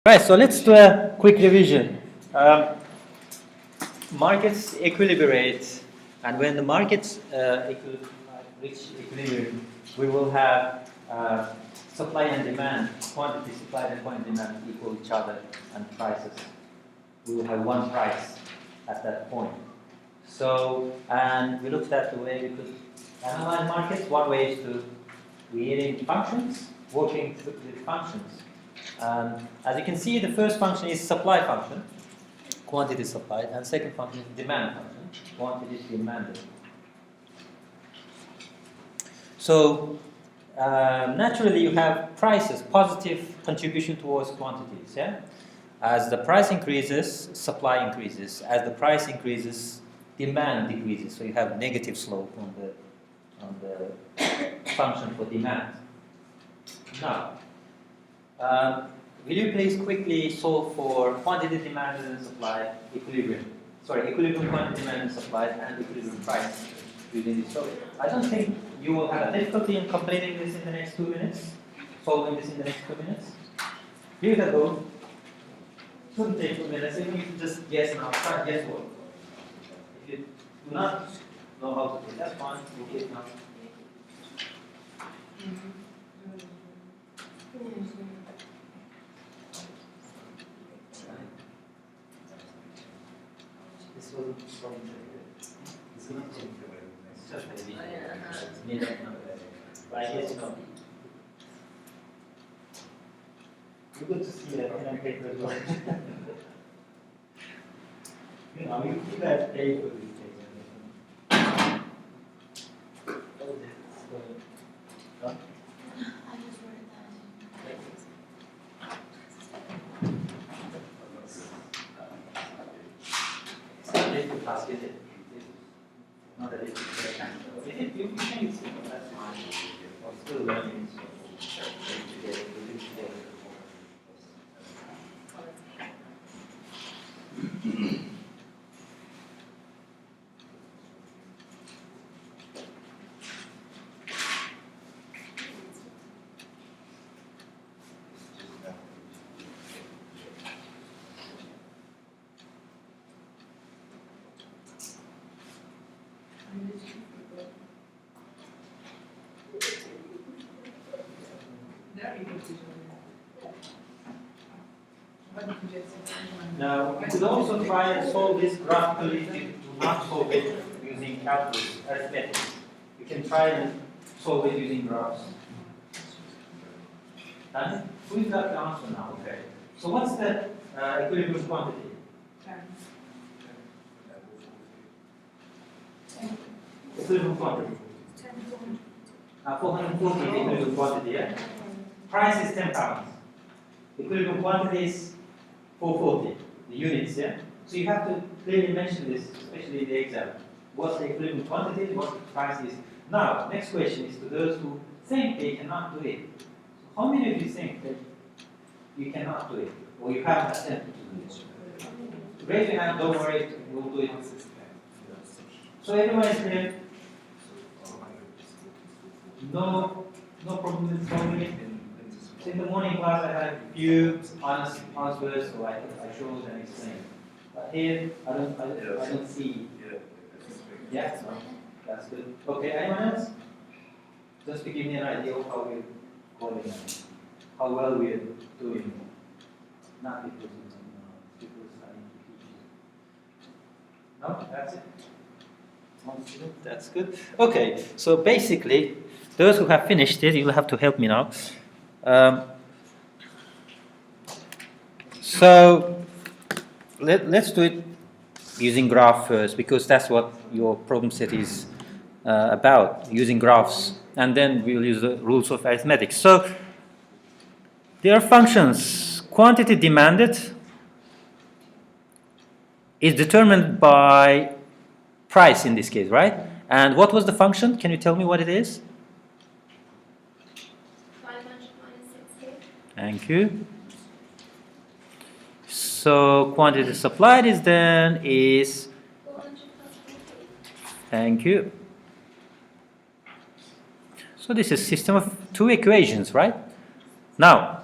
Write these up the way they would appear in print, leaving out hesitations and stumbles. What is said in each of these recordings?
Right, so let's do a quick revision. Markets equilibrate, and when the markets reach equilibrium, we will have supply and demand, quantity supply and quantity demand equal each other, and prices. We will have one price at that point. So, and we looked at the way we could analyze markets. One way is to creating functions, working with functions. As you can see, the first function is supply function, quantity supplied, and second function is demand function, quantity demanded. So naturally, you have prices, positive contribution towards quantities. Yeah, as the price increases, supply increases. As the price increases, demand decreases. So you have negative slope on the function for demand. Now. Will you please quickly solve for quantity demanded and supplied equilibrium? Sorry, equilibrium quantity demanded and supplied and equilibrium price using this. So I don't think you will have a difficulty in completing this in the next 2 minutes, solving this in the next 2 minutes. Give it a go. Shouldn't take 2 minutes. If you just guess now, try guesswork. If you do not know how to do it, that's fine. You guess now. This wasn't strong. It's not just maybe. It's made up number. But I guess no. It's good to see that pen and paper as well. You know, you keep that paper these days. Huh? Class, is it? Not that it's you can use it, that's fine. I'm still learning, so now, you could also try and solve this graphically if you do not solve it using calculus, arithmetic. You can try and solve it using graphs. And who's got the answer now? Okay. So what's the equilibrium quantity? Equilibrium quantity. 440 is equilibrium quantity, yeah? Price is 10 pounds. Equilibrium quantity is 440, the units, yeah? So you have to clearly mention this, especially in the exam. What's the equilibrium quantity, what the price is. Now, next question is to those who think they cannot do it. So how many of you think that you cannot do it, or you have attempted to do it? Raise your hand, don't worry, we'll do it. So everyone is clear? No problem with solving it? So in the morning class, I had a few honest answers, so I showed and explained. But here, I don't see. Yeah, no, that's good. Okay, anyone else? Just to give me an idea of how we're going, how well we're doing. Not because I need to teach you. No, that's it. That's good. Okay, so basically, those who have finished it, you'll have to help me now. So let's do it using graph first, because that's what your problem set is about, using graphs, and then we'll use the rules of arithmetic. So there are functions. Quantity demanded is determined by price in this case, right? And what was the function? Can you tell me what it is? 500 minus 60. Thank you. So quantity supplied is 400 plus 40. thank you. So this is a system of two equations, right? Now,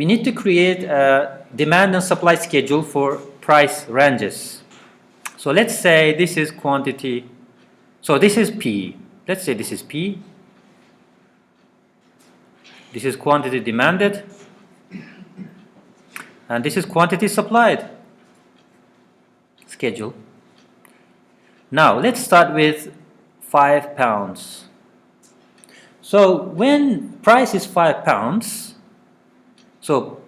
we need to create a demand and supply schedule for price ranges. So let's say this is quantity. So this is P. Let's say this is P. This is quantity demanded. And this is quantity supplied schedule. Now let's start with 5 pounds. So when price is 5 pounds, so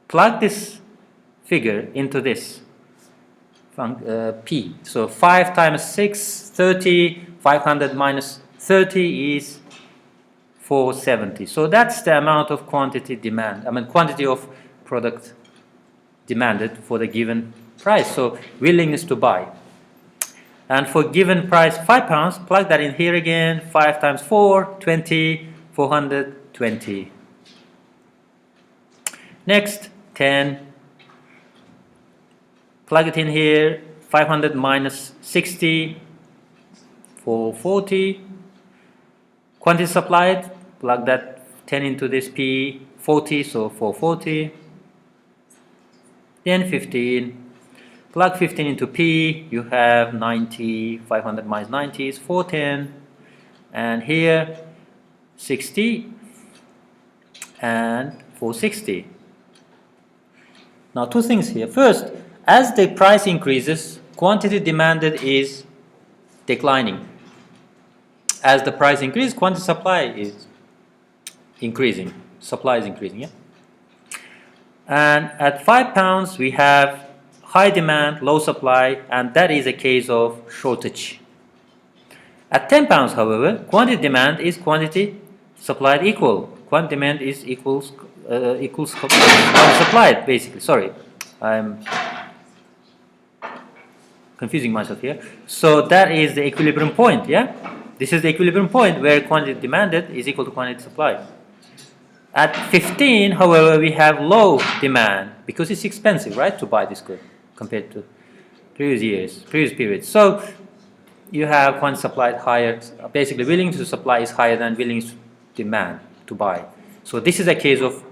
plug this figure into this P. So 5 times 6, 30, 500 minus 30 is 470. So that's the amount of quantity quantity of product demanded for the given price. So willingness to buy. And for given price 5 pounds, plug that in here again. 5 times 4, 20, 420. Next, 10. Plug it in here. 500 minus 60, 440. Quantity supplied, plug that 10 into this P, 40, so 440. Then 15. Plug 15 into P, you have 90, 500 minus 90 is 410. And here, 60 and 460. Now, two things here. First, as the price increases, quantity demanded is declining. As the price increases, quantity supply is increasing. Supply is increasing, yeah? And at 5 pounds, we have high demand, low supply, and that is a case of shortage. At 10 pounds, however, quantity demand is quantity supplied equal. Quantity demand is equals quantity supplied, basically. Sorry, I'm confusing myself here. So that is the equilibrium point, yeah? This is the equilibrium point where quantity demanded is equal to quantity supplied. At 15, however, we have low demand because it's expensive, right, to buy this good compared to previous periods. So you have quantity supplied higher. Basically, willingness to supply is higher than willingness to demand to buy. So this is a case of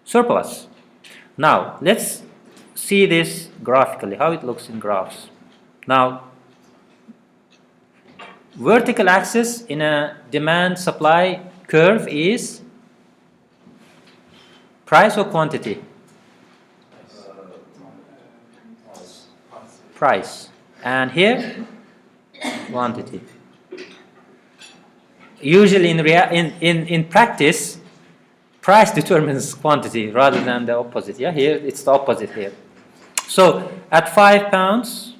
surplus. Now let's see this graphically, how it looks in graphs. Now, vertical axis in a demand supply curve is price or quantity? Price. And here, quantity. Usually in practice, price determines quantity rather than the opposite. Yeah, here it's the opposite here. So at 5 pounds,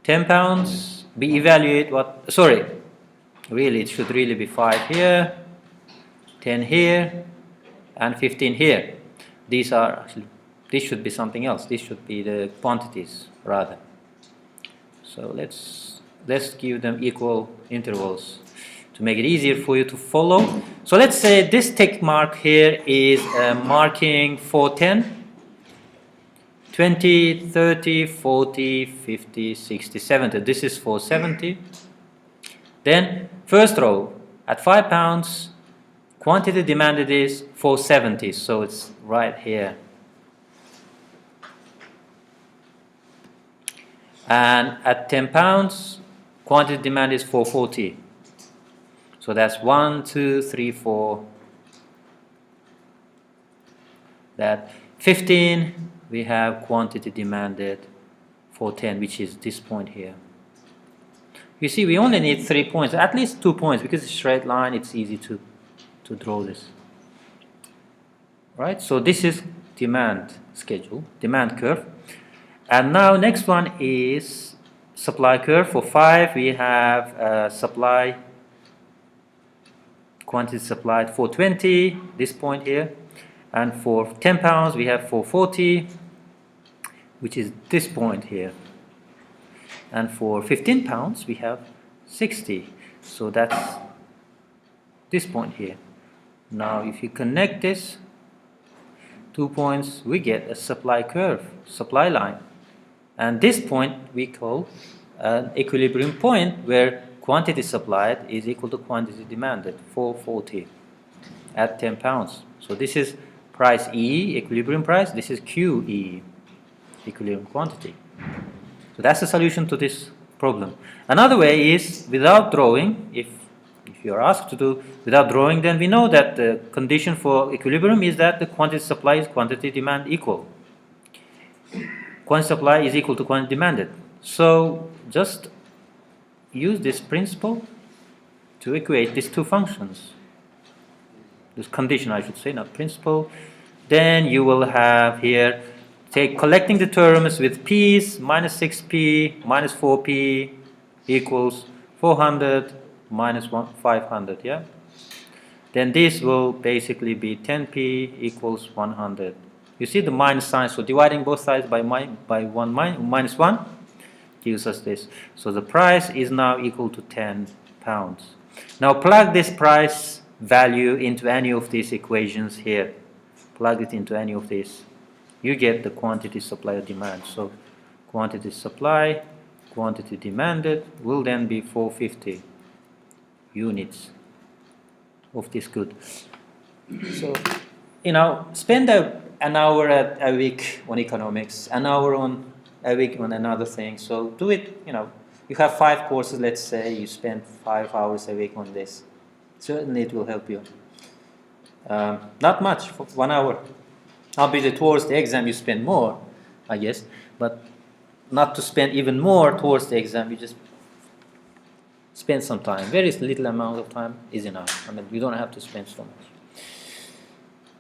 10 pounds, we evaluate what, sorry, really it should really be 5 here, 10 here, and 15 here. These are actually, this should be something else. This should be the quantities rather. So let's give them equal intervals to make it easier for you to follow. So let's say this tick mark here is marking 410, 20, 30, 40, 50, 60, 70. This is 470. Then first row at 5 pounds, quantity demanded is 470, so it's right here. And at 10 pounds, quantity demand is 440. So that's 1, 2, 3, 4. That 15, we have quantity demanded 410, which is this point here. You see, we only need 3 points, at least 2 points, because it's a straight line, it's easy to draw this. Right? So this is demand schedule, demand curve. And now next one is supply curve. For 5, we have supply, quantity supplied 420, this point here. And for 10 pounds, we have 440, which is this point here. And for 15 pounds, we have 60. So that's this point here. Now, if you connect this 2 points, we get a supply curve, supply line. And this point we call an equilibrium point where quantity supplied is equal to quantity demanded, 440 at 10 pounds. So this is price E, equilibrium price. This is QE, equilibrium quantity. So that's the solution to this problem. Another way is without drawing. If you are asked to do without drawing, then we know that the condition for equilibrium is that the quantity supply is quantity demand equal. Quantity supply is equal to quantity demanded. So just use this principle to equate these two functions. This condition, I should say, not principle. Then you will have here, collecting the terms with p's, minus 6p, minus 4p equals 400 minus 500, yeah? Then this will basically be 10p equals 100. You see the minus sign, so dividing both sides by minus 1 gives us this. So the price is now equal to 10 pounds. Now plug this price value into any of these equations here. Plug it into any of these. You get the quantity supply or demand. So quantity supply, quantity demanded will then be 450 units of this good. So, spend an hour a week on economics, an hour a week on another thing. So do it, you have 5 courses, let's say, you spend 5 hours a week on this. Certainly it will help you. Not much, for 1 hour. Obviously towards the exam you spend more, I guess, but not to spend even more towards the exam, you just spend some time. Very little amount of time is enough. I mean, you don't have to spend so much.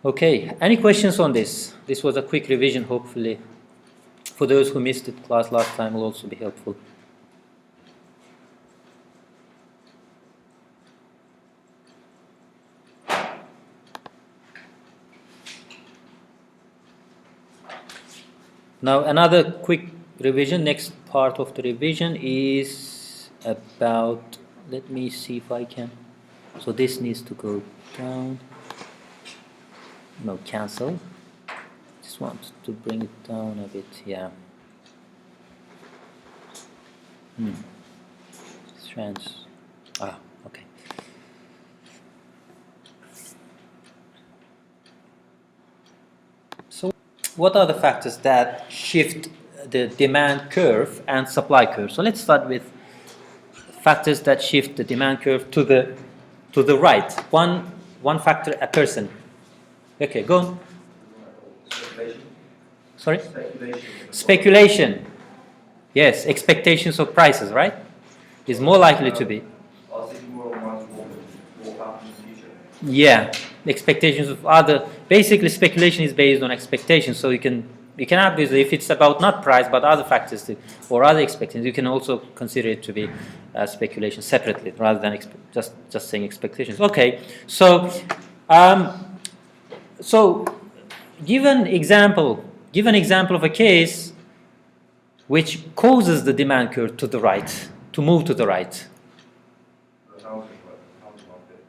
Okay, any questions on this? This was a quick revision, hopefully. For those who missed it, class last time will also be helpful. Now another quick revision, next part of the revision is about, let me see if I can, so this needs to go down, no, cancel, just want to bring it down a bit, yeah. Strands, okay. So what are the factors that shift the demand curve and supply curve? So let's start with factors that shift the demand curve to the right. One factor, a person. Okay, go on. Speculation. Sorry? Speculation. Yes, expectations of prices, right? Is more likely to be. I was thinking more on what happens in the future. Yeah, expectations of other. Basically, speculation is based on expectations. So you can obviously, if it's about not price but other factors or other expectations, you can also consider it to be speculation separately rather than just saying expectations. Okay, so give an example of a case which causes the demand curve to the right, to move to the right. The housing market.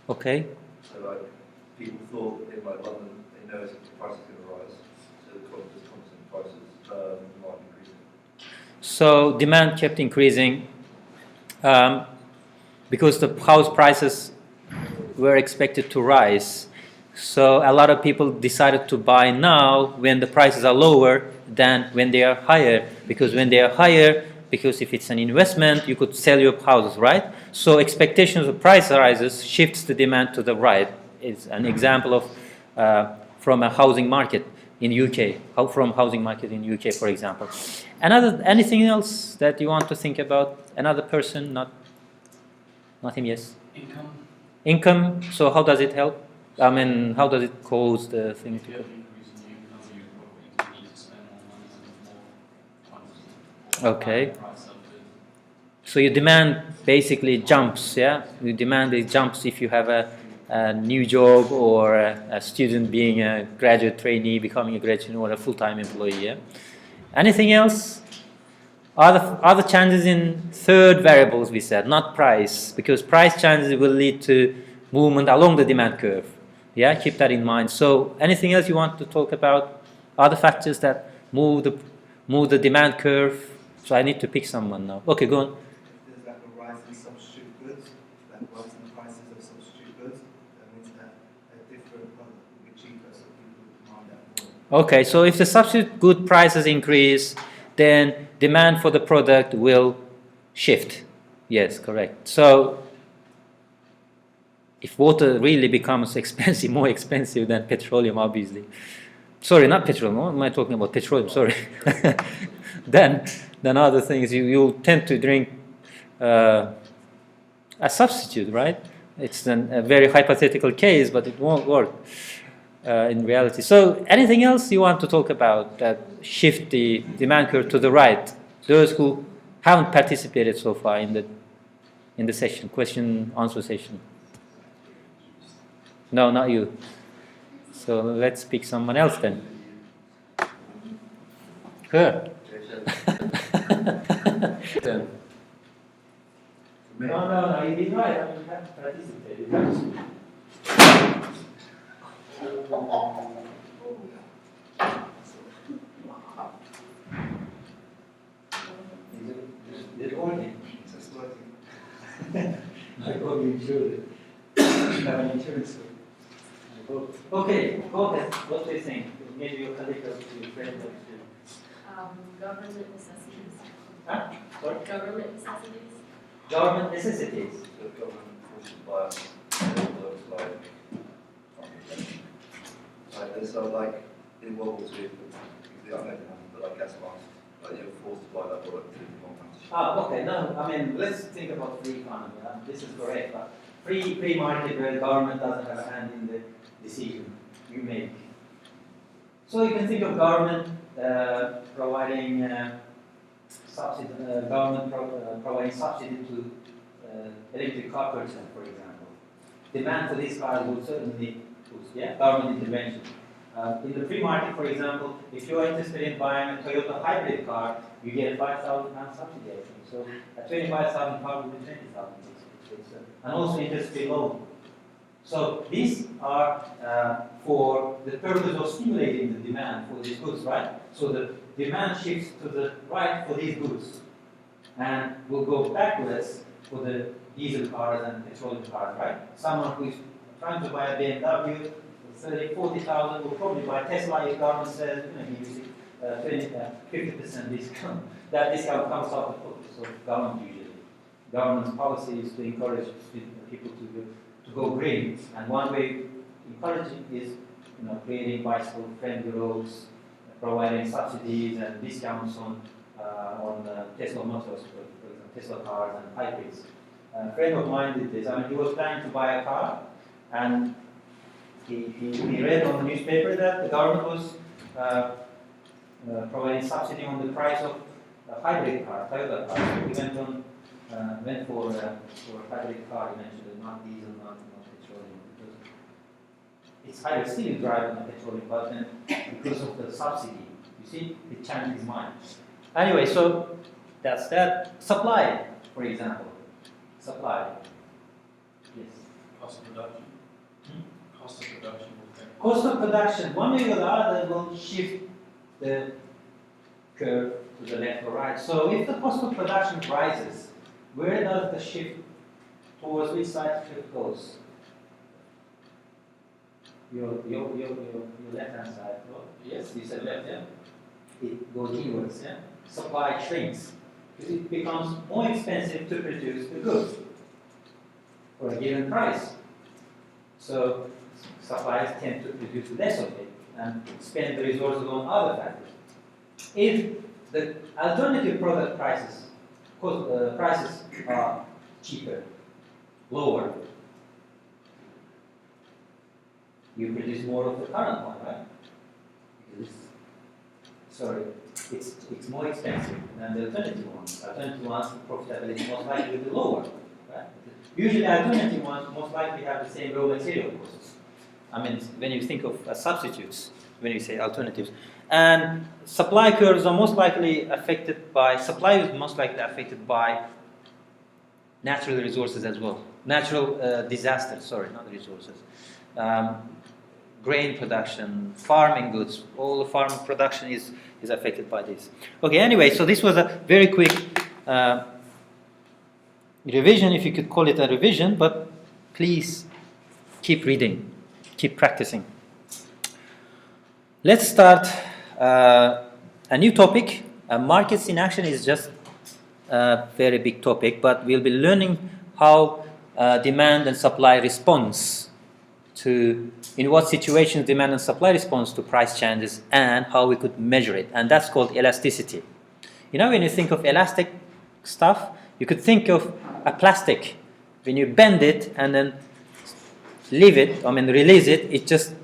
Okay. So like people thought in like London they know the price is going to rise, so the constant prices might increase. So demand kept increasing because the house prices were expected to rise. So a lot of people decided to buy now when the prices are lower than when they are higher. Because when they are higher, because if it's an investment, you could sell your houses, right? So expectations of price rises shifts the demand to the right. It's an example of from a housing market in UK, from housing market in UK, for example. Anything else that you want to think about? Another person, not him, yes? Income, so how does it help? I mean, how does it cause the thing to go? Okay. So your demand basically jumps, yeah? Your demand jumps if you have a new job or a student being a graduate trainee, becoming a graduate or a full-time employee, yeah? Anything else? Other changes in third variables we said, not price, because price changes will lead to movement along the demand curve. Yeah, keep that in mind. So anything else you want to talk about? Other factors that move the demand curve? So I need to pick someone now. Okay, go on. If there's like a rise in substitute goods, like rise in the prices of substitute goods, that means that a different Okay, so if the substitute good prices increase, then demand for the product will shift. Yes, correct. So if water really becomes expensive, more expensive than petroleum, obviously. Sorry, not petroleum. What am I talking about? Petroleum. Sorry. then other things you tend to drink a substitute, right? It's a very hypothetical case, but it won't work in reality. So, anything else you want to talk about that shift the demand curve to the right? Those who haven't participated so far in the session, question answer session. No, not you. So let's pick someone else then. Her. No, you did right. I mean, you have participated. Is it working? It's working. I hope you insured it. Have an insurance. Okay, go ahead. What do you think? Maybe your colleague or your friend or Government necessities. Huh? Sorry? Government necessities. Government necessities. So government forces by looks like there's like in World War II, the unmade but like gas masks, like you're forced to buy that product to one country. Okay. No, I mean, let's think about free economy. This is correct. But free market where the government doesn't have a hand in the decision you make. So you can think of government providing subsidy, providing subsidy to electric car purchase, for example. Demand for these cars will certainly boost, government intervention. In the free market, for example, if you're interested in buying a Toyota hybrid car, you get a £5,000 subsidy, I think. So a 25,000 car will be 20,000. And also interest-free loan. So these are for the purpose of stimulating the demand for these goods, right? So the demand shifts to the right for these goods, and will go backwards for the diesel cars and petroleum cars, right? Someone who is trying to buy a BMW, 30, 40,000 will probably buy Tesla if government says, give you 50% discount. That discount comes out of the pockets of government usually. Government's policy is to encourage people to go green, and one way encouraging is creating bicycle-friendly roads, providing subsidies and discounts on Tesla motors, for example, Tesla cars and hybrids. A friend of mine did this. I mean, he was planning to buy a car, and he read on the newspaper that the government was providing subsidy on the price of a hybrid car, Toyota car. So he went for a hybrid car eventually, not diesel, not petroleum, because it's hybrid still driving on petroleum, but then because of the subsidy, you see, it changed his mind. Anyway, so that's that. Supply, for example. Supply. Yes. Cost of production. Cost of production will affect. Cost of production, one way or the other, will shift the curve to the left or right. So if the cost of production rises, where does the shift towards which side shift goes? Your left hand side. Yes, you said left, yeah? It goes inwards, yeah? Supply shrinks. Because it becomes more expensive to produce the goods for a given price. So suppliers tend to produce less of it and spend the resources on other factors. If the alternative product prices are cheaper, lower, you produce more of the current one, right? Because it's more expensive than the alternative ones. Alternative ones, profitability most likely will be lower, right? Usually alternative ones most likely have the same raw material costs. I mean, when you think of substitutes, when you say alternatives. And supply curves are most likely affected by, supply is most likely affected by natural resources as well. Natural disasters, not resources. Grain production, farming goods, all the farm production is affected by this. Okay, anyway, so this was a very quick revision, if you could call it a revision, but please keep reading, keep practicing. Let's start a new topic. Markets in action is just a very big topic, but we'll be learning how demand and supply responds to, in what situations demand and supply responds to price changes, and how we could measure it. And that's called elasticity. You know, when you think of elastic stuff, you could think of a plastic. When you bend it and then release it, it just,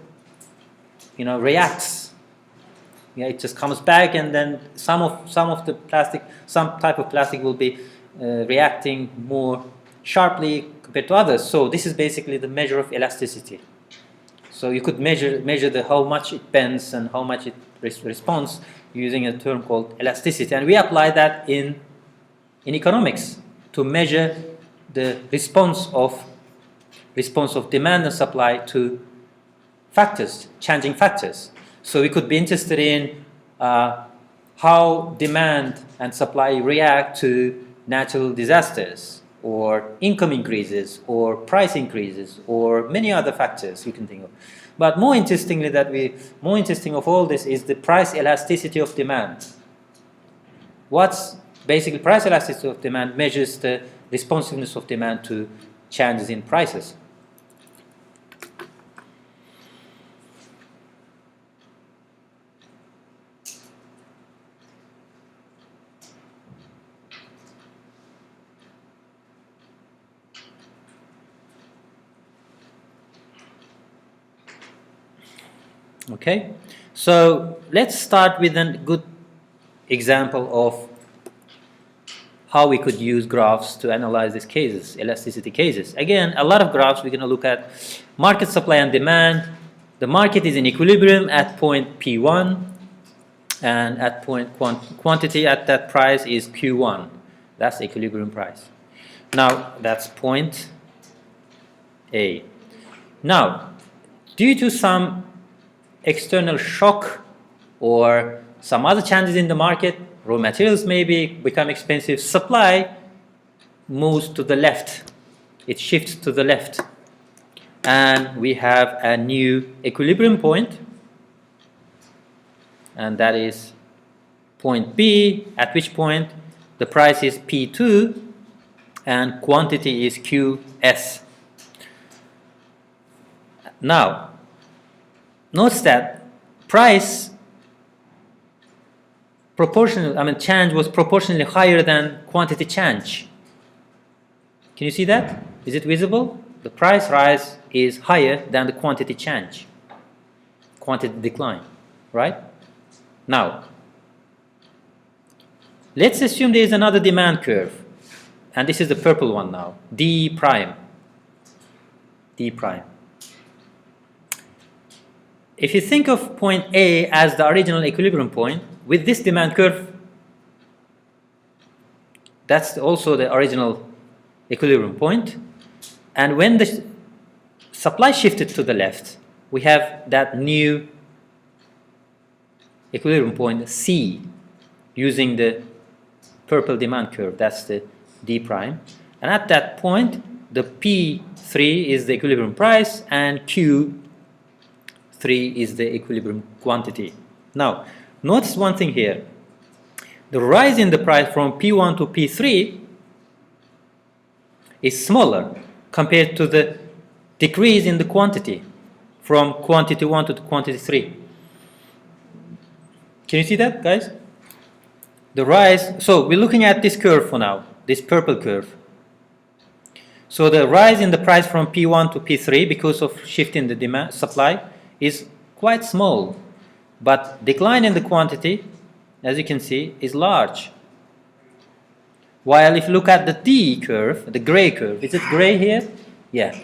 reacts. Yeah, it just comes back, and then some of the plastic, some type of plastic will be reacting more sharply compared to others. So this is basically the measure of elasticity. So you could measure how much it bends and how much it responds using a term called elasticity, and we apply that in economics to measure the response of demand and supply to factors, changing factors. So we could be interested in how demand and supply react to natural disasters, or income increases, or price increases, or many other factors you can think of. But more interesting of all this is the price elasticity of demand. What's basically price elasticity of demand measures the responsiveness of demand to changes in prices. Okay, so let's start with a good example of how we could use graphs to analyze these cases, elasticity cases. Again, a lot of graphs we're going to look at. Market supply and demand. The market is in equilibrium at point P1, and at point quantity at that price is Q1. That's the equilibrium price. Now, that's point A. Now, due to some external shock or some other changes in the market, raw materials maybe become expensive, supply moves to the left. It shifts to the left. And we have a new equilibrium point, and that is point B, at which point the price is P2 and quantity is QS. Now, notice that price change was proportionally higher than quantity change. Can you see that? Is it visible? The price rise is higher than the quantity change, quantity decline, right? Now, let's assume there is another demand curve, and this is the purple one now, D prime. If you think of point A as the original equilibrium point, with this demand curve, that's also the original equilibrium point. And when the supply shifted to the left, we have that new equilibrium point C using the purple demand curve. That's the D prime. And at that point, the P3 is the equilibrium price and Q3 is the equilibrium quantity. Now, notice one thing here. The rise in the price from P1 to P3 is smaller compared to the decrease in the quantity from quantity 1 to quantity 3. Can you see that, guys? The rise, so we're looking at this curve for now, this purple curve. So the rise in the price from P1 to P3 because of shift in the demand supply is quite small, but decline in the quantity, as you can see, is large. While if you look at the D curve, the gray curve, is it gray here? Yeah.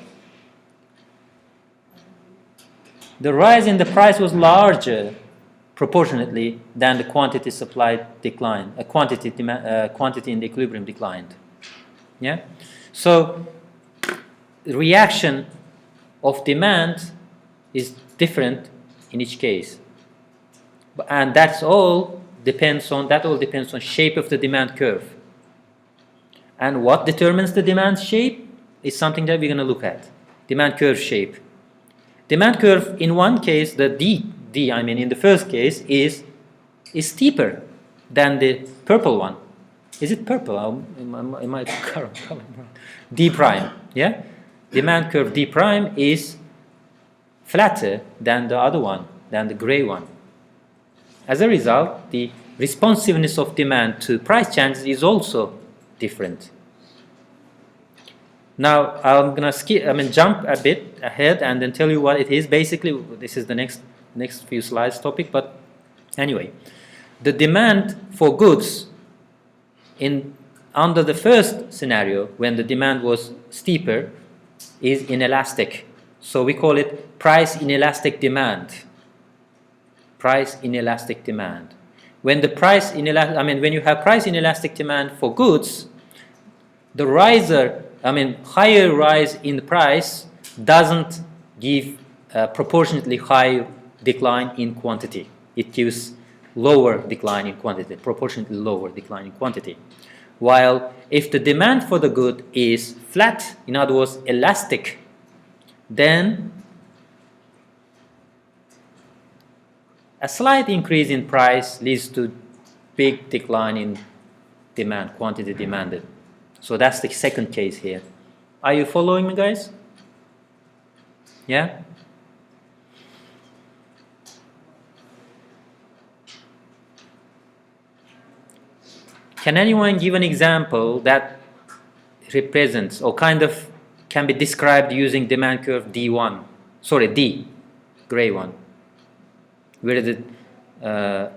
The rise in the price was larger proportionately than the quantity supply decline, quantity in the equilibrium declined. Yeah. So the reaction of demand is different in each case, and that all depends on shape of the demand curve. And what determines the demand shape is something that we're going to look at. Demand curve shape. Demand curve, in one case, the D D, I mean in the first case, is steeper than the purple one. Is it purple? Am I color? D prime, yeah? Demand curve D prime is flatter than the other one, than the gray one. As a result, the responsiveness of demand to price changes is also different. Now I'm gonna jump a bit ahead and then tell you what it is. Basically, this is the next few slides topic. But anyway, the demand for goods under the first scenario, when the demand was steeper, is inelastic. So we call it price inelastic demand. Price inelastic demand. When the when you have price inelastic demand for goods, the higher rise in price doesn't give a proportionately high decline in quantity. It gives lower decline in quantity, proportionately lower decline in quantity. While if the demand for the good is flat, in other words, elastic, then a slight increase in price leads to big decline in demand, quantity demanded. So that's the second case here. Are you following me, guys? Yeah? Can anyone give an example that represents or kind of can be described using demand curve D1? Sorry, D, gray one, where the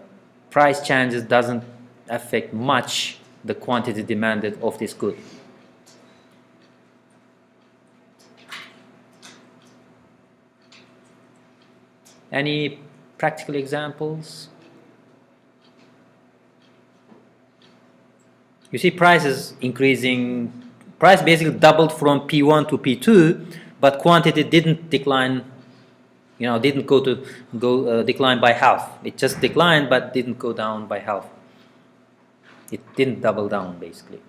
price changes doesn't affect much the quantity demanded of this good. Any practical examples? You see prices increasing, price basically doubled from P1 to P2, but quantity didn't decline, didn't decline by half. It just declined but didn't go down by half. It didn't double down basically.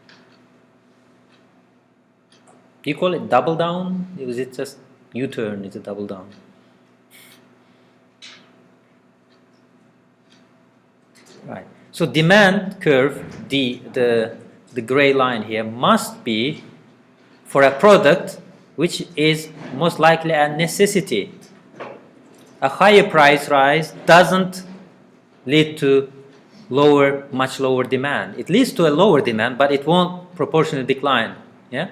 Do you call it double down? Is it just U-turn? Is it double down? Right. So demand curve, the gray line here, must be for a product which is most likely a necessity. A higher price rise doesn't lead to much lower demand. It leads to a lower demand, but it won't proportionally decline. Yeah.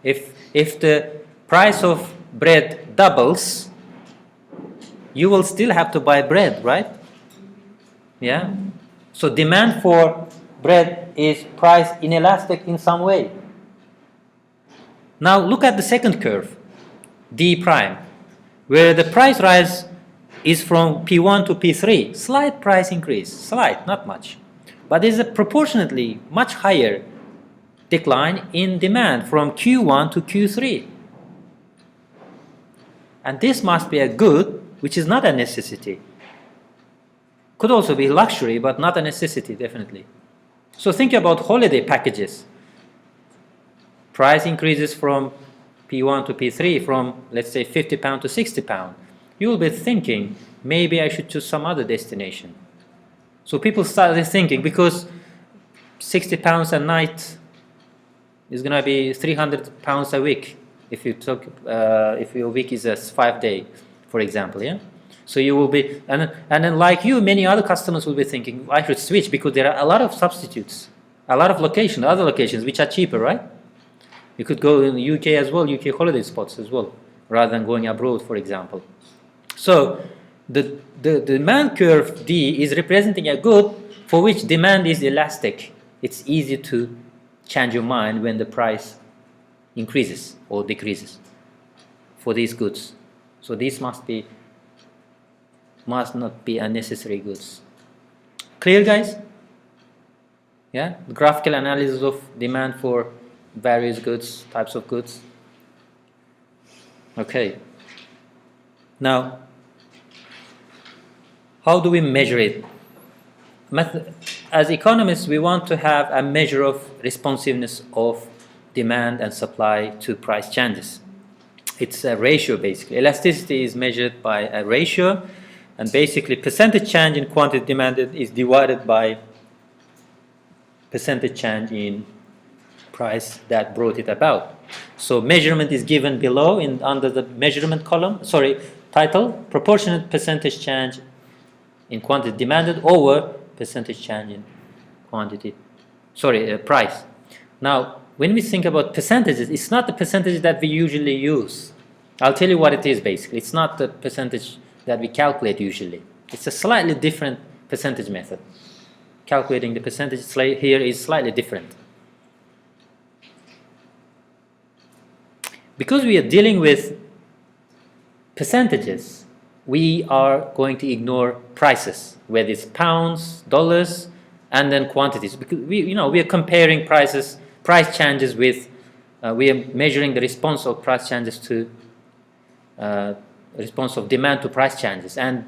If the price of bread doubles, you will still have to buy bread, right? Yeah. So demand for bread is price inelastic in some way. Now look at the second curve, D prime, where the price rise is from P1 to P3. Slight price increase, slight, not much. But there's a proportionately much higher decline in demand from Q1 to Q3. And this must be a good which is not a necessity. Could also be luxury, but not a necessity, definitely. So think about holiday packages. Price increases from P1 to P3 from, let's say, £50 to £60. You will be thinking, maybe I should choose some other destination. So people started thinking, because £60 a night is going to be £300 a week if your week is a 5-day, for example, yeah? So you will be, and then like you, many other customers will be thinking, I should switch because there are a lot of substitutes, a lot of other locations which are cheaper, right? You could go in the UK as well, UK holiday spots as well, rather than going abroad, for example. So the demand curve D is representing a good for which demand is elastic. It's easy to change your mind when the price increases or decreases for these goods. So these must not be unnecessary goods. Clear, guys? Yeah? Graphical analysis of demand for various goods, types of goods. Okay. Now, how do we measure it? As economists, we want to have a measure of responsiveness of demand and supply to price changes. It's a ratio, basically. Elasticity is measured by a ratio And basically, percentage change in quantity demanded is divided by percentage change in price that brought it about. So measurement is given below under the measurement column. Sorry, title: proportionate percentage change in quantity demanded over percentage change in quantity. Sorry, price. Now, when we think about percentages, it's not the percentage that we usually use. I'll tell you what it is basically. It's not the percentage that we calculate usually. It's a slightly different percentage method. Calculating the percentage here is slightly different. Because we are dealing with percentages, we are going to ignore prices, whether it's pounds, dollars, and then quantities. Because we are comparing price changes with, we are measuring the response of price changes to response of demand to price changes, and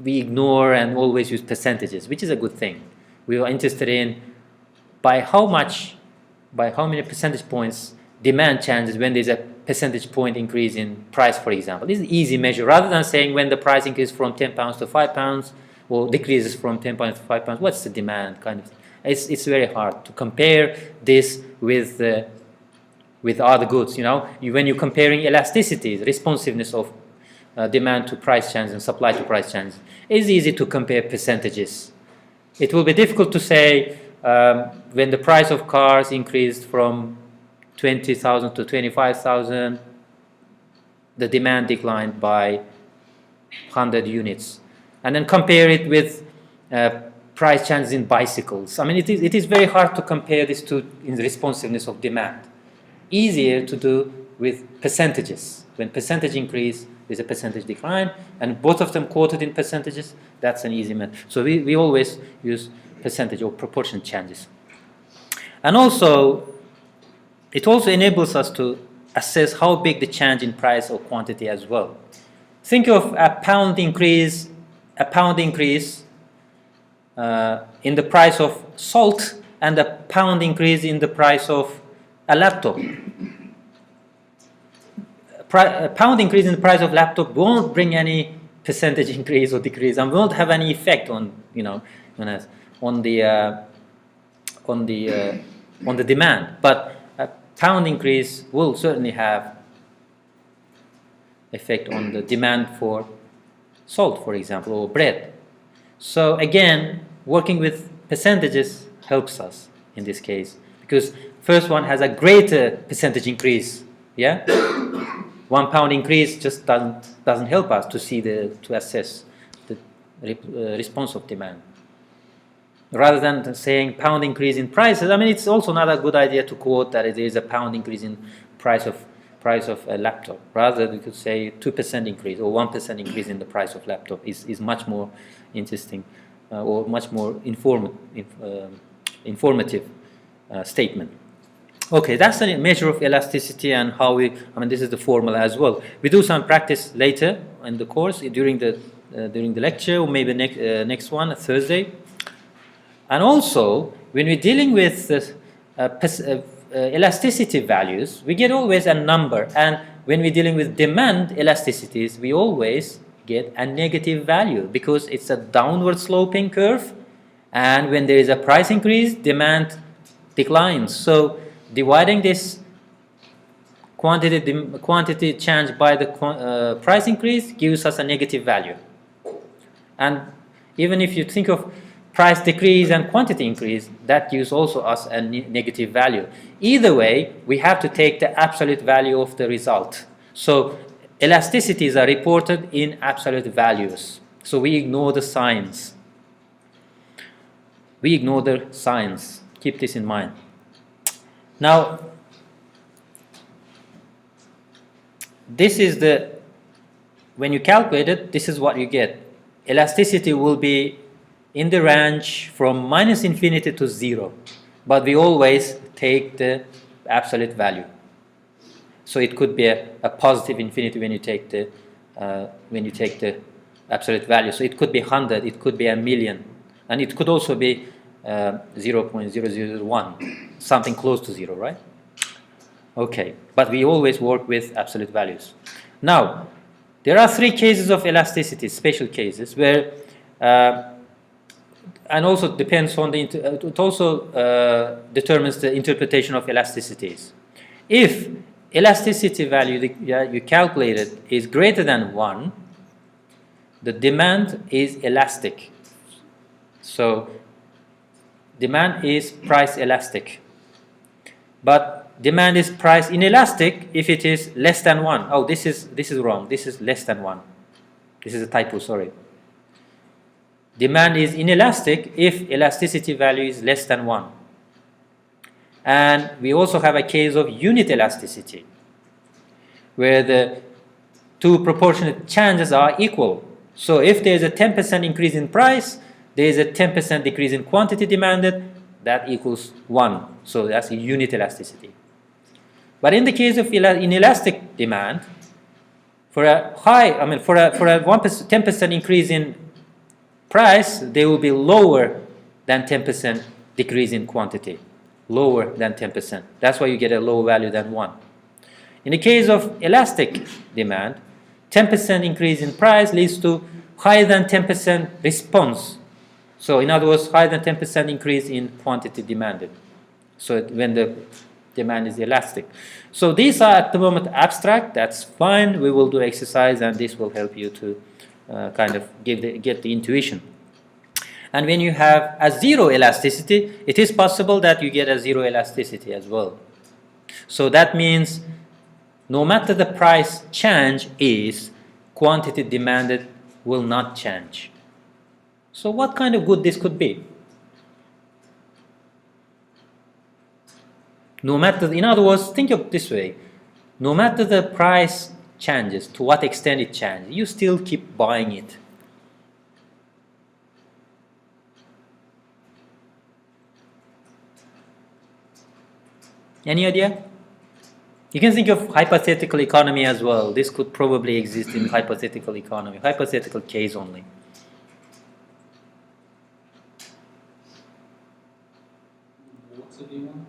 we ignore and always use percentages, which is a good thing. We are interested in by how many percentage points demand changes when there's a percentage point increase in price, for example. This is an easy measure, rather than saying when the price increases from £10 to £5 or decreases from £10 to £5. What's the demand kind of thing? It's very hard to compare this with other goods. When you're comparing elasticity, the responsiveness of demand to price change and supply to price change, it's easy to compare percentages. It will be difficult to say when the price of cars increased from 20,000 to 25,000, the demand declined by 100 units, and then compare it with price changes in bicycles. I mean, it is very hard to compare this in the responsiveness of demand. Easier to do with percentages. When percentage increase, there's a percentage decline, and both of them quoted in percentages. That's an easy method. So we always use percentage or proportion changes. And also, it also enables us to assess how big the change in price or quantity as well. Think of a pound increase in the price of salt and a pound increase in the price of a laptop. A pound increase in the price of laptop won't bring any percentage increase or decrease, and won't have any effect on the demand. But a pound increase will certainly have effect on the demand for salt, for example, or bread. So again, working with percentages helps us in this case, because first one has a greater percentage increase. Yeah, £1 increase just doesn't help us to assess the response of demand. Rather than saying pound increase in prices, I mean, it's also not a good idea to quote that it is a pound increase in price of a laptop. Rather, we could say 2% increase or 1% increase in the price of laptop is much more interesting or much more informative statement. Okay, that's the measure of elasticity and how this is the formula as well. We do some practice later in the course during the lecture, or maybe next one, Thursday. And also, when we're dealing with elasticity values, we get always a number. And when we're dealing with demand elasticities, we always get a negative value because it's a downward sloping curve. And when there is a price increase, demand declines. So dividing this quantity change by the price increase gives us a negative value. And even if you think of price decrease and quantity increase, that gives also us a negative value. Either way, we have to take the absolute value of the result. So elasticities are reported in absolute values. So we ignore the signs. Keep this in mind. Now, this is when you calculate it, this is what you get. Elasticity will be in the range from -infinity to 0, but we always take the absolute value. So it could be a positive infinity when you take the absolute value. So it could be 100, it could be a million, and it could also be 0.0001, something close to 0, right? Okay, but we always work with absolute values. Now, There are three cases of elasticity, special cases, where, and also depends on the, it also determines the interpretation of elasticities. If elasticity value that you calculated is greater than 1, the demand is elastic. So demand is price elastic. But demand is price inelastic if it is less than 1. Oh, this is wrong. This is less than 1. This is a typo, sorry. Demand is inelastic if elasticity value is less than 1. And we also have a case of unit elasticity, where the two proportionate changes are equal. So if there is a 10% increase in price, there is a 10% decrease in quantity demanded, that equals 1. So that's a unit elasticity. But in the case of inelastic demand, for a high, for a 10% increase in price, they will be lower than 10% decrease in quantity. Lower than 10%. That's why you get a lower value than 1. In the case of elastic demand, 10% increase in price leads to higher than 10% response. So in other words, higher than 10% increase in quantity demanded. So when the demand is elastic. So these are at the moment abstract. That's fine. We will do exercise, and this will help you to kind of get the intuition. And when you have a zero elasticity, it is possible that you get a zero elasticity as well. So that means no matter the price change is, quantity demanded will not change. So what kind of good this could be? No matter, in other words, think of it this way. No matter the price changes, to what extent it changes, you still keep buying it. Any idea? You can think of hypothetical economy as well. This could probably exist in hypothetical economy, hypothetical case only. Water, do you want?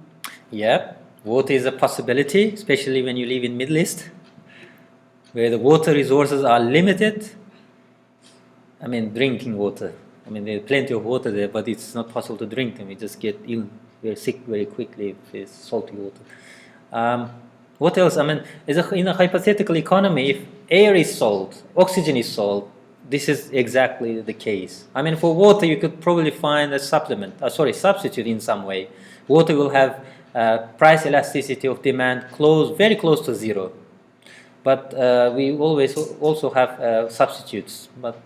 Yeah, water is a possibility, especially when you live in Middle East, where the water resources are limited. I mean, drinking water. I mean, there's plenty of water there, but it's not possible to drink them. We just get ill, we're sick very quickly if it's salty water. What else? I mean, in a hypothetical economy, if air is sold, oxygen is sold, this is exactly the case. I mean, for water, you could probably find a substitute in some way. Water will have price elasticity of demand very close to zero. But we always also have substitutes. But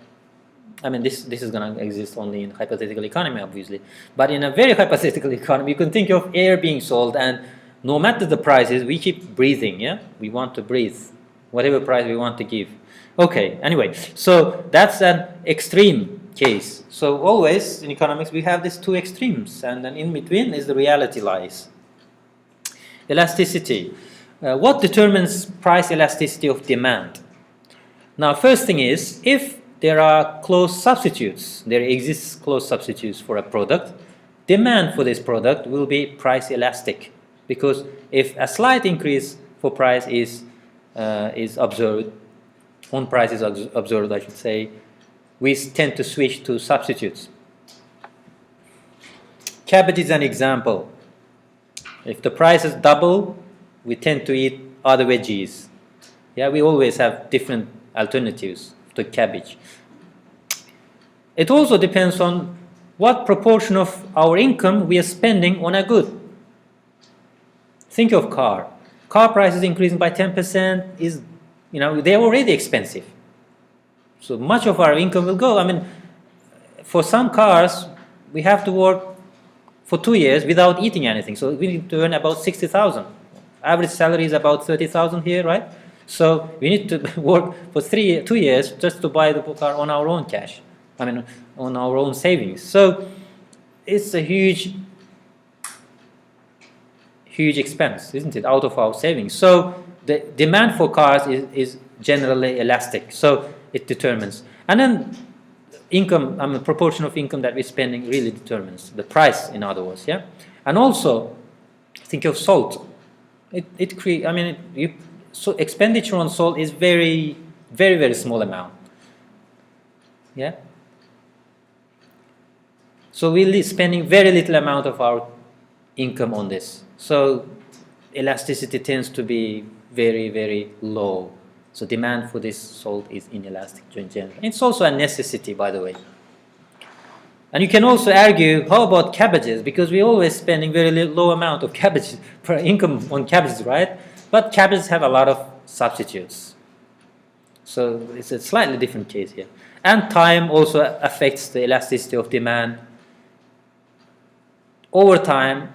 I mean, this is going to exist only in hypothetical economy, obviously. But in a very hypothetical economy, you can think of air being sold, and no matter the prices, we keep breathing. Yeah, we want to breathe, whatever price we want to give. Okay. Anyway, so that's an extreme case. So always in economics we have these two extremes, and then in between is the reality lies. Elasticity. What determines price elasticity of demand? Now, first thing is, if there are close substitutes, there exists close substitutes for a product, demand for this product will be price elastic, because if a slight increase for price is observed, on price is observed, I should say, we tend to switch to substitutes. Cabbage is an example. If the prices double, we tend to eat other veggies. Yeah, we always have different alternatives to cabbage. It also depends on what proportion of our income we are spending on a good. Think of car. Car prices increasing by 10% is, they're already expensive. So much of our income will go. I mean, for some cars, we have to work for 2 years without eating anything. So we need to earn about 60,000. Average salary is about 30,000 here, right? So we need to work for 2 years just to buy the car on our own cash. I mean, on our own savings. So it's a huge expense, isn't it, out of our savings. So the demand for cars is generally elastic. So it determines. And then income, proportion of income that we're spending really determines the price, in other words, yeah? And also, think of salt. So expenditure on salt is very Very, very small amount. Yeah. So we're spending very little amount of our income on this. So elasticity tends to be very, very low. So demand for this salt is inelastic in general. It's also a necessity, by the way. And you can also argue, how about cabbages? Because we're always spending very low amount of cabbages per income on cabbages, right? But cabbages have a lot of substitutes. So it's a slightly different case here. And time also affects the elasticity of demand. Over time,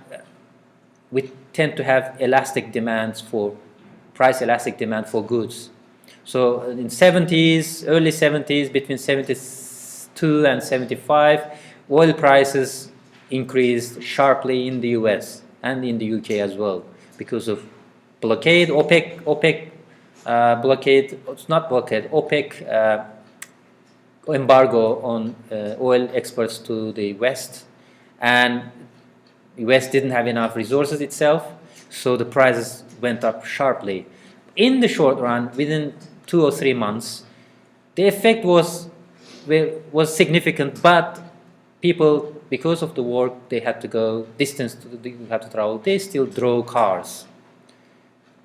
we tend to have elastic demands for price elastic demand for goods. So in 70s, early 70s, between 72 and 75, oil prices increased sharply in the US and in the UK as well because of blockade, OPEC blockade, it's not blockade, OPEC embargo on oil exports to the West, and the West didn't have enough resources itself, so the prices went up sharply. In the short run, within 2 or 3 months, the effect was significant, but people, because of the work they had to go, distance they had to travel, they still drove cars.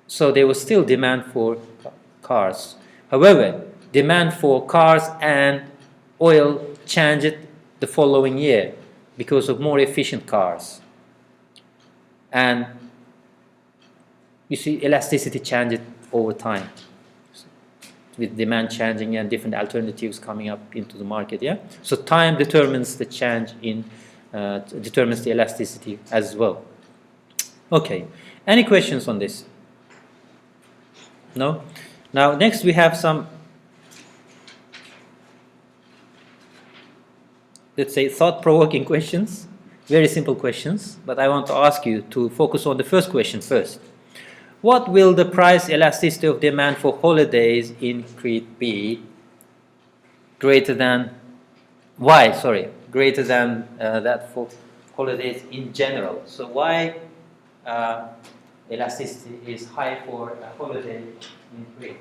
So there was still demand for cars. However, demand for cars and oil changed the following year because of more efficient cars. And you see elasticity changed over time with demand changing and different alternatives coming up into the market. Yeah. So time determines the change in determines the elasticity as well. Okay. Any questions on this? No. Now next we have some, let's say, thought-provoking questions. Very simple questions, but I want to ask you to focus on the first question first. What will the price elasticity of demand for holidays in Crete be greater than, why, sorry, greater than that for holidays in general? So why elasticity is high for a holiday in Crete?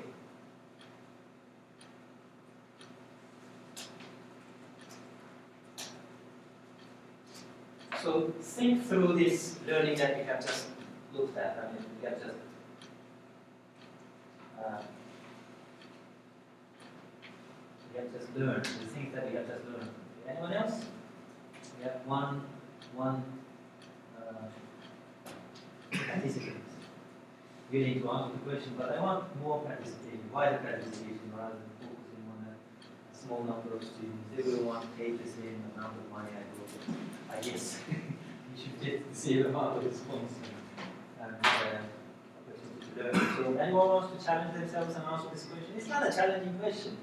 So think through this learning that we have just looked at. I mean, we have just learned the things that we have just learned. Anyone else? We have one participant. You need to answer the question, but I want more participation, wider participation, rather than focusing on a small number of students. Everyone paid the same amount of money I guess you should get the same amount of response and opportunity to learn. So anyone wants to challenge themselves and answer this question? It's not a challenging question,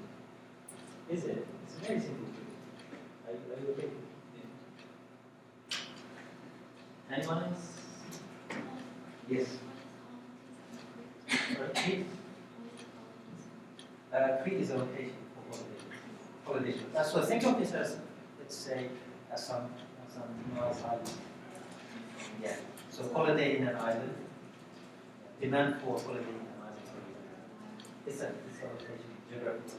is it? It's a very simple question. Are you okay? Yeah. Anyone else? Yes. Crete? Crete is a location for holidays. So think of this as, let's say, as some nice island. Yeah. So holiday in an island. Demand for holiday in an island. It's a location, geographical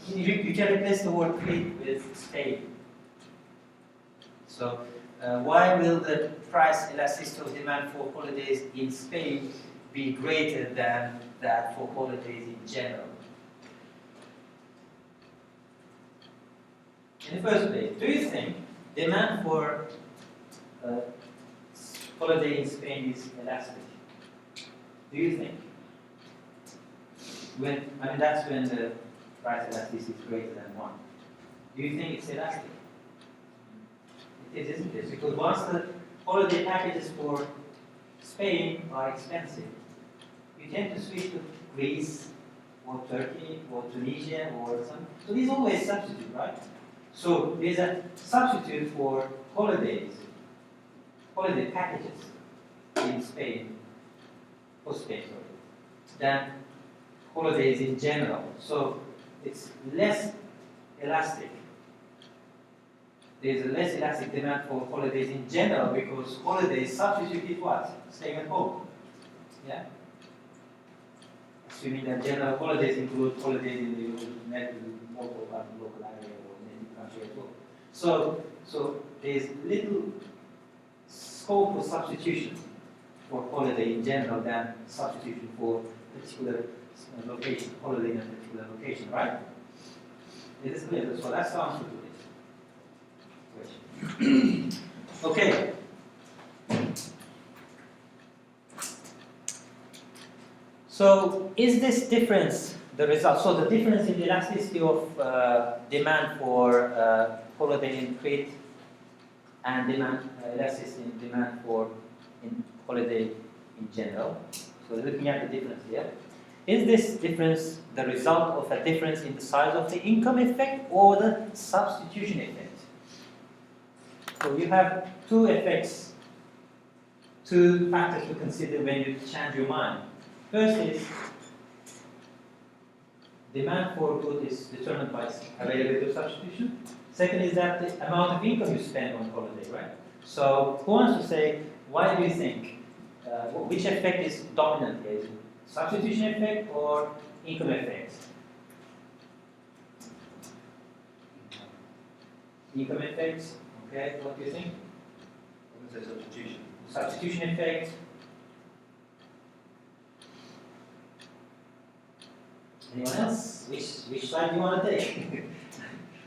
location. You can replace the word Crete with Spain. So why will the price elasticity of demand for holidays in Spain be greater than that for holidays in general? In the first place, do you think demand for holiday in Spain is elastic? Do you think? That's when the price elasticity is greater than 1. Do you think it's elastic? It isn't it? Because once the holiday packages for Spain are expensive, you tend to switch to Greece or Turkey or Tunisia or something. So there's always a substitute, right? So there's a substitute for holiday packages in Spain, than holidays in general. So it's less elastic. There's a less elastic demand for holidays in general because holidays substitute what? Staying at home. Yeah? assuming that general holidays include holidays in the local area or native country as well. So there's little scope for substitution for holiday in general than substitution for particular location, holiday in a particular location, right? It is clear. So that's the answer to this question. Okay. So is this difference the result? So the difference in the elasticity of demand for holiday in Crete and demand elasticity in demand for holiday in general. So looking at the difference here. Is this difference the result of a difference in the size of the income effect or the substitution effect? So you have two effects, two factors to consider when you change your mind. First is demand for good is determined by availability of substitution. Second is that the amount of income you spend on holiday, right? So who wants to say, why do you think, which effect is dominant here? Is it substitution effect or income effect? Income effect, okay, what do you think? I'm going to say substitution. Substitution effect. Anyone else? Which side do you want to take?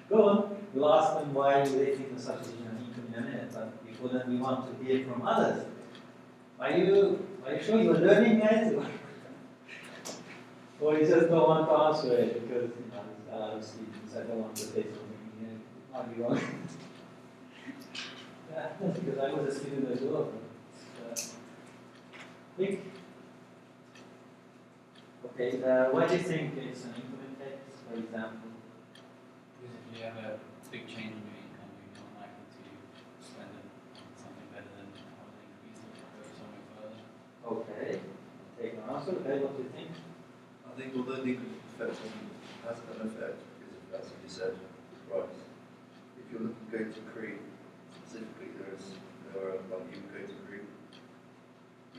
Go on. We'll ask them why they think the substitution and income in a minute, but before that we want to hear from others. Are you sure you're learning, guys? Or you just don't want to answer it because it's a lot of students, I don't want to say something might be wrong. Yeah, because I was a student as well. Quick. Okay, why do you think it's an income effect, for example? Because if you have a big change in your income, you're more likely to spend it on something better than holiday increase or go somewhere further. Okay, take an answer. Okay, what do you think? I think although the income effect has an effect, because as you said, the price. If you're looking to go to Crete, specifically there are like you would go to Crete,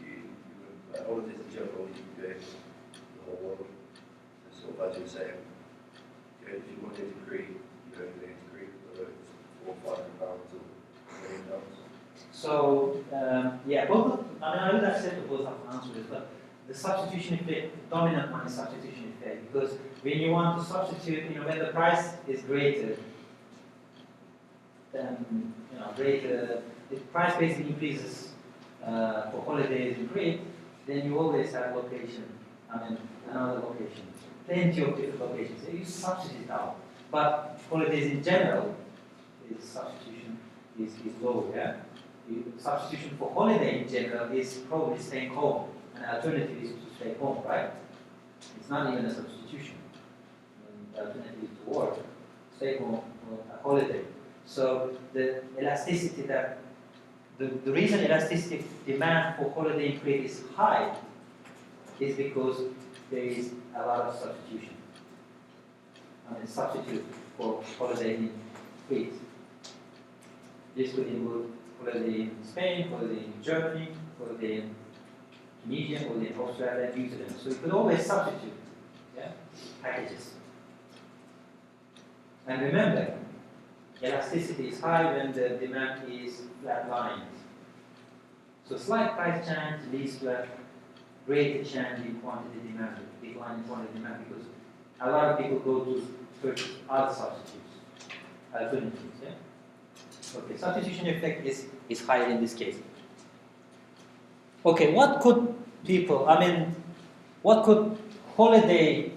you would, holidays in general, you can go to the whole world. So sort of as you're saying, if you want to go to Crete, you don't go to Crete, whether it's £400 or £500 or £1 million. So, yeah, both. I would have said that both have answers, but the substitution effect, the dominant one is substitution effect, because when you want to substitute, when the price is greater, then greater, the price basically increases for holidays in Crete, then you always have location. Another location, plenty of different locations. So you substitute it out, but holidays in general, the substitution is low. Yeah. Substitution for holiday in general is probably staying home. An alternative is to stay home, right? It's not even a substitution. The alternative is to work, stay home, or a holiday. So the elasticity the reason elasticity demand for holiday in Crete is high is because there is a lot of substitution. Substitute for holiday in Crete. This could include holiday in Spain, holiday in Germany, holiday in Tunisia, holiday in Australia, New Zealand. So you could always substitute packages. And remember, elasticity is high when the demand is flat-lined. So slight price change leads to a greater change in quantity demand, decline in quantity demand, because a lot of people go to purchase other substitutes, alternatives. Yeah? Okay, substitution effect is higher in this case. Okay, what could holiday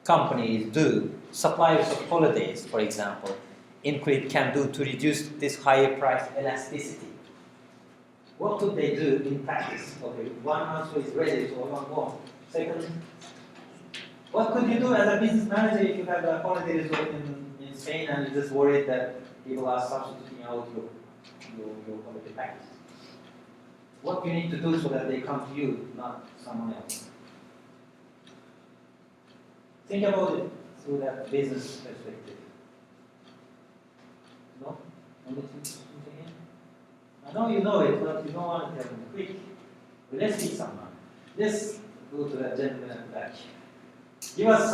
companies do, suppliers of holidays, for example, in Crete can do to reduce this higher price elasticity? What could they do in practice? Okay, one answer is ready, so one more. Second, what could you do as a business manager if you have a holiday resort in Spain and you're just worried that people are substituting out your holiday package? What you need to do so that they come to you, not someone else? Think about it through that business perspective. No? Only something here? I know you know it, but you don't want to tell me. Quick. Let's see someone. Let's go to that gentleman at the back. Give us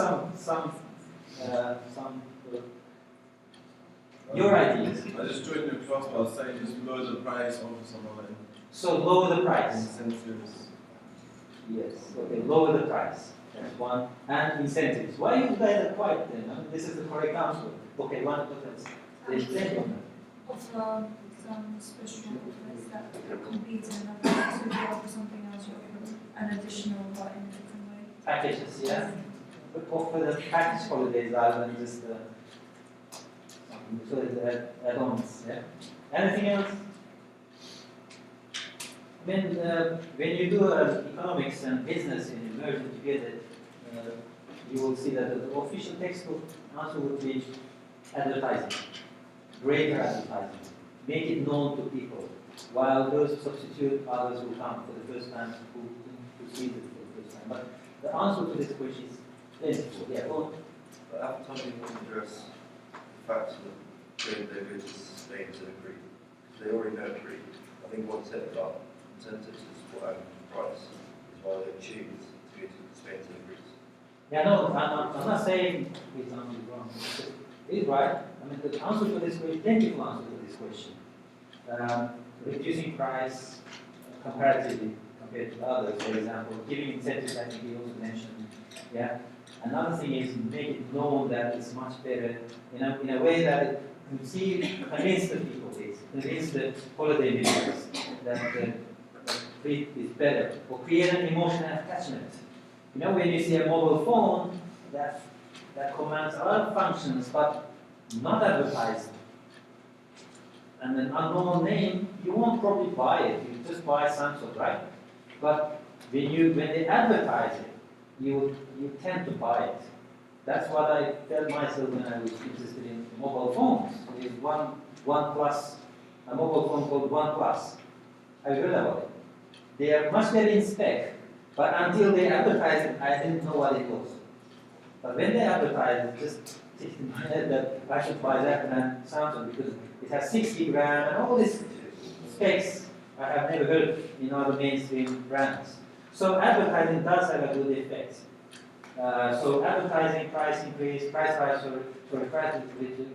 your ideas. I just joined the class, but I was saying just lower the price of someone So lower the price. incentives. Yes. Okay. Lower the price. That's one. And incentives. Why you guys are quiet then? I mean, this is the correct answer. Okay. One. What else? The second one. Offer some special offers that compete in another place. If you offer something else, you offer an additional but in a different way. Packages. Yeah. But offer the package holidays rather than just the. So the add-ons. Yeah. Anything else? When you do economics and business and merge it together, you will see that the official textbook answer would be advertising, greater advertising, make it known to people. While those substitute, others will come for the first time who see it for the first time. But the answer to this question is plentiful. Yeah, go on. But advertising won't address the fact that they go to Spain to agree. They already know agree. I think what's said about incentives is what price is why they choose to go to Spain to agree. Yeah, no, I'm not saying his answer is wrong. He's right. I mean, the answer to this question, plentiful answer to this question. Reducing price comparatively compared to others, for example, giving incentives, I think he also mentioned. Yeah. Another thing is make it known that it's much better in a way that it convince the people, convince the holiday makers that the treat is better, or create an emotional attachment. You know, when you see a mobile phone that commands a lot of functions but not advertised, and an unknown name, you won't probably buy it. You just buy Samsung, right? But when they advertise it, you tend to buy it. That's what I felt myself when I was interested in mobile phones. There's one plus, a mobile phone called OnePlus. I read about it. They are much better in spec, but until they advertised it, I didn't know what it was. But when they advertised it, just ticked in my head that I should buy that and Samsung because it has 60 gram and all these specs I have never heard in other mainstream brands. So advertising does have a good effect. So advertising, price increase, price rise, or price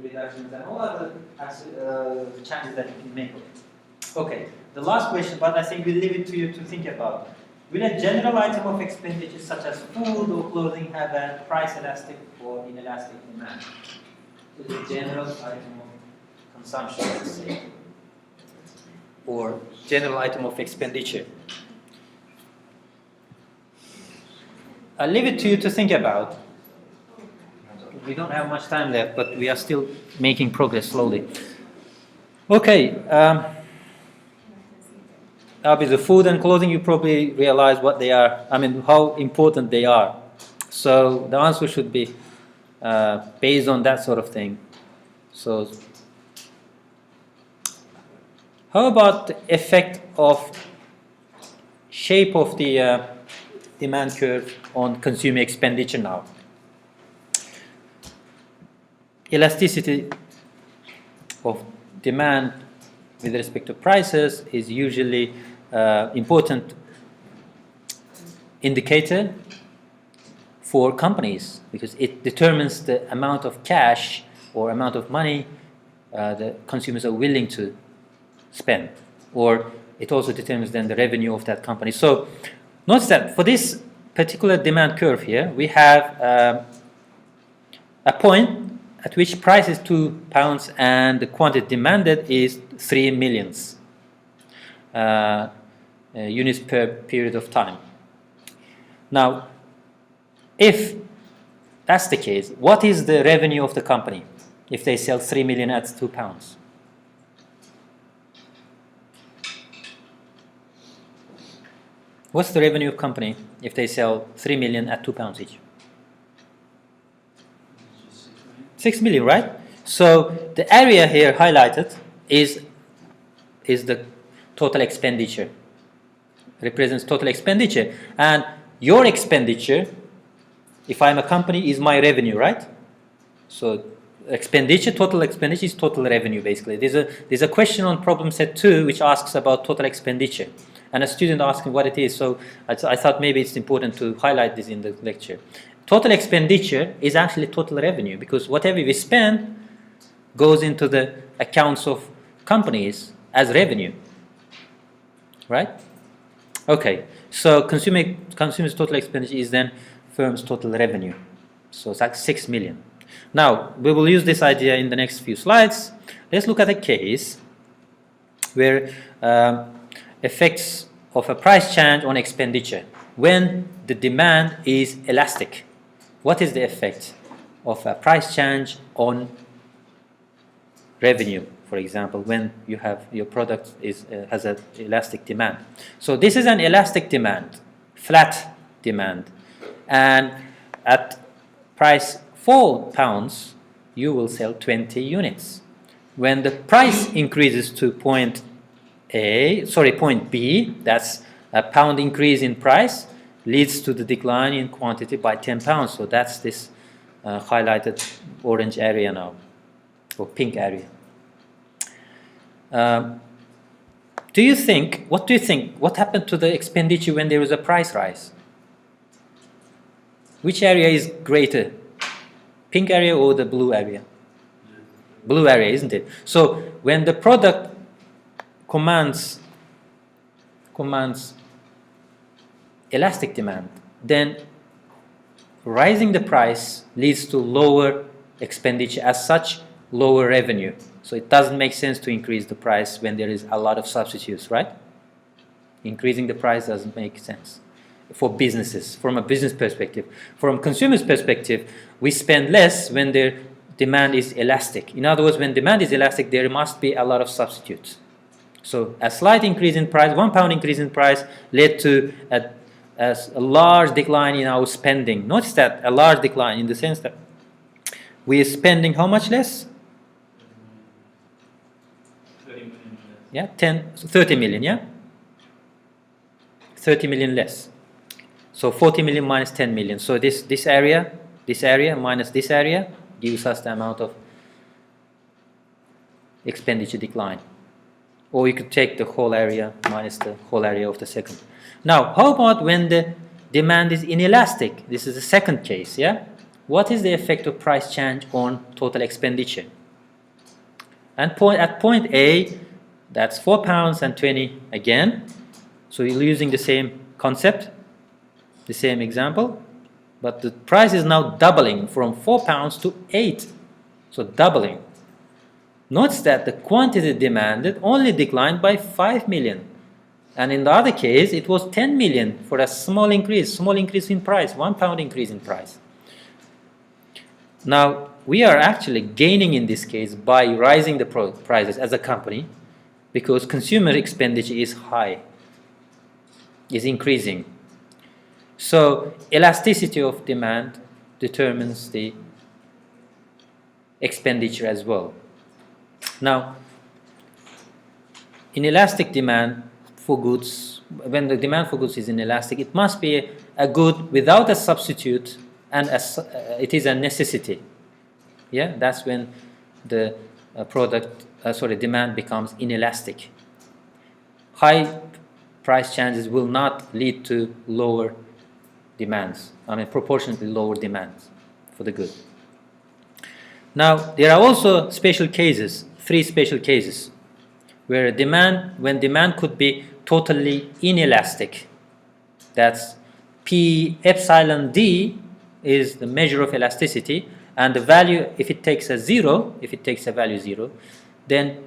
reductions, and all other changes that you can make of it. Okay, the last question, but I think we'll leave it to you to think about. Will a general item of expenditure such as food or clothing have a price elastic or inelastic demand? So the general item of consumption, let's say, or general item of expenditure. I'll leave it to you to think about. We don't have much time left, but we are still making progress slowly. Okay. Obviously, food and clothing, you probably realize what they are. I mean, how important they are. So the answer should be based on that sort of thing. So, how about the effect of shape of the demand curve on consumer expenditure now? Elasticity of demand with respect to prices is usually important indicator for companies because it determines the amount of cash or amount of money the consumers are willing to spend, or it also determines then the revenue of that company. So notice that for this particular demand curve here, we have a point at which price is £2 and the quantity demanded is 3 million units per period of time. Now, if that's the case, what is the revenue of the company if they sell 3 million at £2? What's the revenue of company if they sell 3 million at £2 each? 6 million, right? So the area here highlighted is the total expenditure. Represents total expenditure. And your expenditure, if I'm a company, is my revenue, right? So expenditure, total expenditure is total revenue, basically. There's a question on problem set 2 which asks about total expenditure. And a student asking what it is, so I thought maybe it's important to highlight this in the lecture. total expenditure is actually total revenue, because whatever we spend goes into the accounts of companies as revenue, right? Okay, so consumer's total expenditure is then firm's total revenue. So it's like 6 million. Now, we will use this idea in the next few slides. Let's look at a case where effects of a price change on expenditure when the demand is elastic. What is the effect of a price change on revenue, for example, when you have your product has an elastic demand? So this is an elastic demand, flat demand, and at price £4, you will sell 20 units. When the price increases to point B, that's a pound increase in price, leads to the decline in quantity by 10 pounds. So that's this highlighted orange area now, or pink area. What do you think? What happened to the expenditure when there was a price rise? Which area is greater? Pink area or the blue area? Blue area, isn't it? So when the product commands elastic demand, then rising the price leads to lower expenditure, as such lower revenue. So it doesn't make sense to increase the price when there is a lot of substitutes, right? Increasing the price doesn't make sense for businesses, from a business perspective. From consumer's perspective, we spend less when their demand is elastic. In other words, when demand is elastic, there must be a lot of substitutes. So a slight increase in price, £1 increase in price, led to a large decline in our spending. Notice that a large decline in the sense that we are spending how much less? 30 million less. Yeah, 30 million, yeah? 30 million less. So 40 million minus 10 million. So this area minus this area gives us the amount of expenditure decline. Or you could take the whole area minus the whole area of the second. Now, how about when the demand is inelastic? This is the second case, yeah? What is the effect of price change on total expenditure? And at point A, that's £4 and 20 again. So you're using the same concept, the same example, but the price is now doubling from £4 to 8. So doubling. Notice that the quantity demanded only declined by 5 million. And in the other case, it was 10 million for a small increase in price, £1 increase in price. Now, we are actually gaining in this case by rising the prices as a company, because consumer expenditure is high, is increasing. So, elasticity of demand determines the expenditure as well. Now, in elastic demand for goods, when the demand for goods is inelastic, it must be a good without a substitute, and it is a necessity. Yeah, that's when the demand becomes inelastic. High price changes will not lead to lower demands. Proportionately lower demands for the good. Now, there are also special cases, 3 special cases, where when demand could be totally inelastic. That's P epsilon D is the measure of elasticity, and the value, if it takes a value 0, then,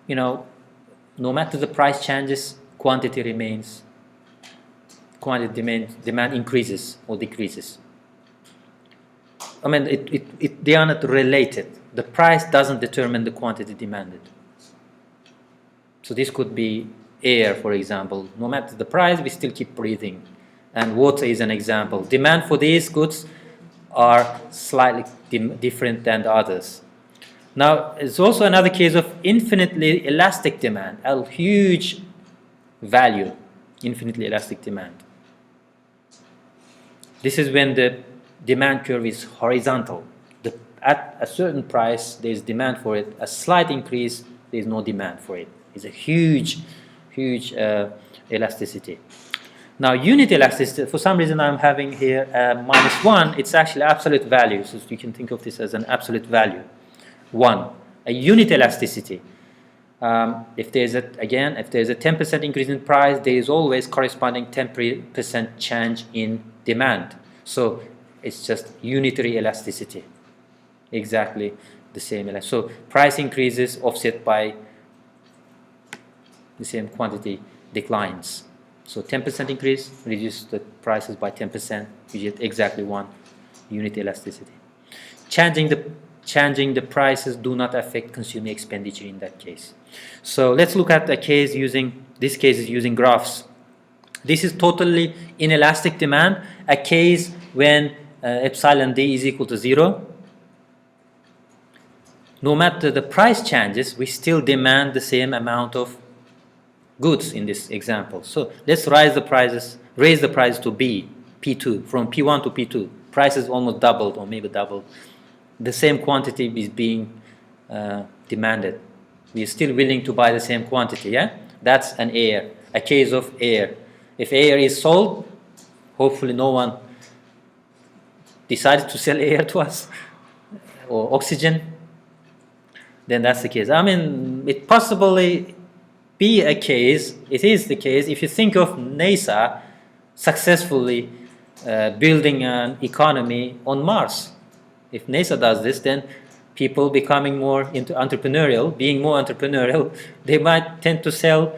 no matter the price changes, quantity remains, demand increases or decreases. They are not related. The price doesn't determine the quantity demanded. So this could be air, for example. No matter the price, we still keep breathing. And water is an example. Demand for these goods are slightly different than the others. Now, it's also another case of infinitely elastic demand, a huge value, infinitely elastic demand. This is when the demand curve is horizontal. At a certain price, there is demand for it. A slight increase, there is no demand for it. It's a huge elasticity. Now unit elasticity, for some reason I'm having here -1, it's actually absolute value, so you can think of this as an absolute value, 1. A unit elasticity. If there's a 10% increase in price, there is always corresponding 10% change in demand. So it's just unitary elasticity, exactly the same. So price increases offset by the same quantity declines. So 10% increase, reduce the prices by 10%, you get exactly 1 unit elasticity. Changing the prices do not affect consumer expenditure in that case. So let's look at a case this case is using graphs. This is totally inelastic demand, a case when epsilon D is equal to 0. No matter the price changes, we still demand the same amount of goods in this example. So let's raise the price to P2, from P1 to P2. Prices almost doubled or maybe doubled. The same quantity is being demanded. We are still willing to buy the same quantity, yeah? That's a case of air. If air is sold, hopefully no one decided to sell air to us, or oxygen, then that's the case. I mean, it possibly be a case, it is the case, if you think of NASA successfully building an economy on Mars. If NASA does this, then people becoming more being more entrepreneurial, they might tend to sell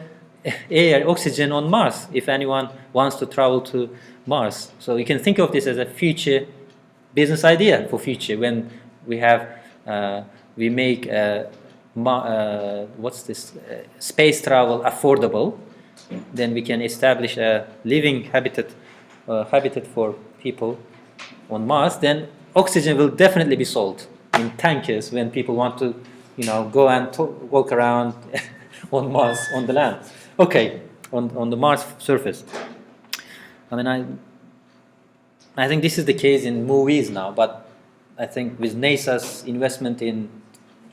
oxygen on Mars if anyone wants to travel to Mars. So you can think of this as a future business idea for future, when we make space travel affordable, then we can establish a living habitat for people on Mars. Then oxygen will definitely be sold in tankers when people want to, go and walk around on Mars, on the land. Okay, on the Mars surface. I mean, I think this is the case in movies now, but I think with NASA's investment in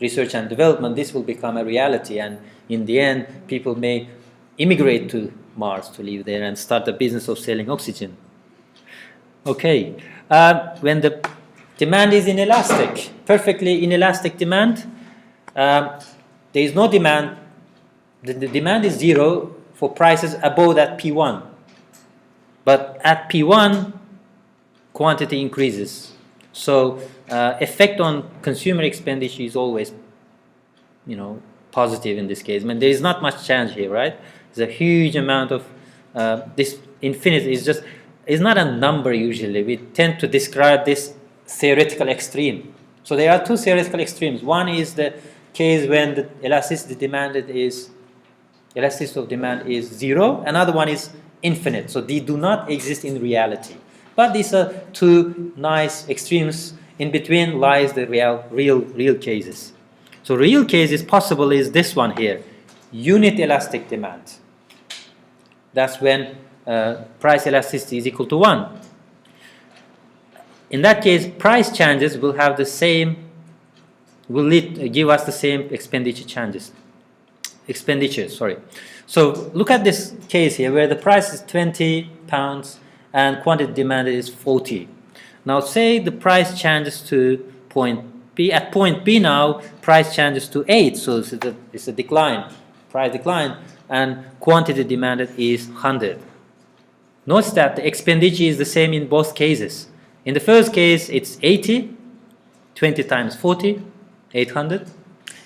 research and development, this will become a reality, and in the end, people may immigrate to Mars to live there and start the business of selling oxygen. Okay, when the demand is inelastic, perfectly inelastic demand, there is no demand. The demand is 0 for prices above that P1, but at P1, quantity increases. So effect on consumer expenditure is always, positive in this case. I mean, there is not much change here, right? There's a huge amount of this infinity is not a number usually. We tend to describe this theoretical extreme. So there are two theoretical extremes. One is the case when the elasticity of demand is 0. Another one is infinite. So they do not exist in reality. But these are two nice extremes. In between lies the real cases. So real cases possible is this one here, unit elastic demand. That's when price elasticity is equal to 1. In that case, price changes will have the same, give us the same expenditures. So look at this case here where the price is £20 and quantity demanded is 40. Now say the price changes to point B. At point B now, price changes to 8, so it's a decline, price decline, and quantity demanded is 100. Notice that the expenditure is the same in both cases. In the first case, it's 80, 20 times 40, 800.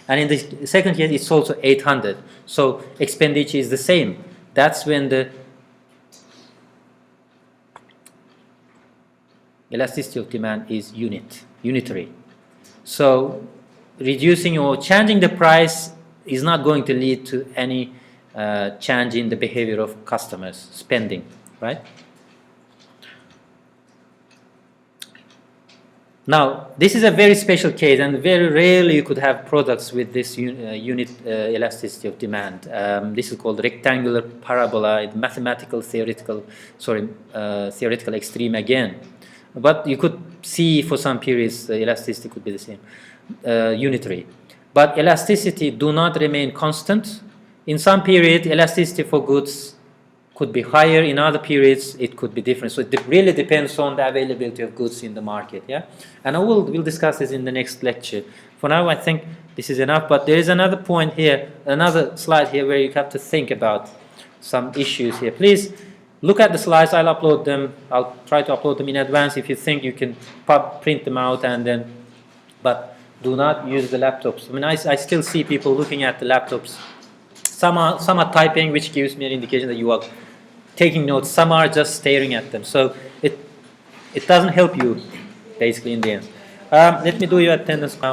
And in the second case, it's also 800. So expenditure is the same. That's when the elasticity of demand is unitary. So reducing or changing the price is not going to lead to any change in the behavior of customers spending, right? Now, this is a very special case, and very rarely you could have products with this unit elasticity of demand. This is called rectangular parabola, theoretical extreme again. But you could see for some periods the elasticity could be the same, unitary. But elasticity do not remain constant. In some period, elasticity for goods could be higher in other periods, it could be different. So it really depends on the availability of goods in the market, yeah? And we'll discuss this in the next lecture. For now, I think this is enough, but there is another point here, another slide here where you have to think about some issues here. Please look at the slides, I'll upload them, I'll try to upload them in advance. If you think you can print them out and then, but do not use the laptops. I mean, I still see people looking at the laptops. Some are typing, which gives me an indication that you are taking notes. Some are just staring at them. So it doesn't help you, basically, in the end. Let me do your attendance count.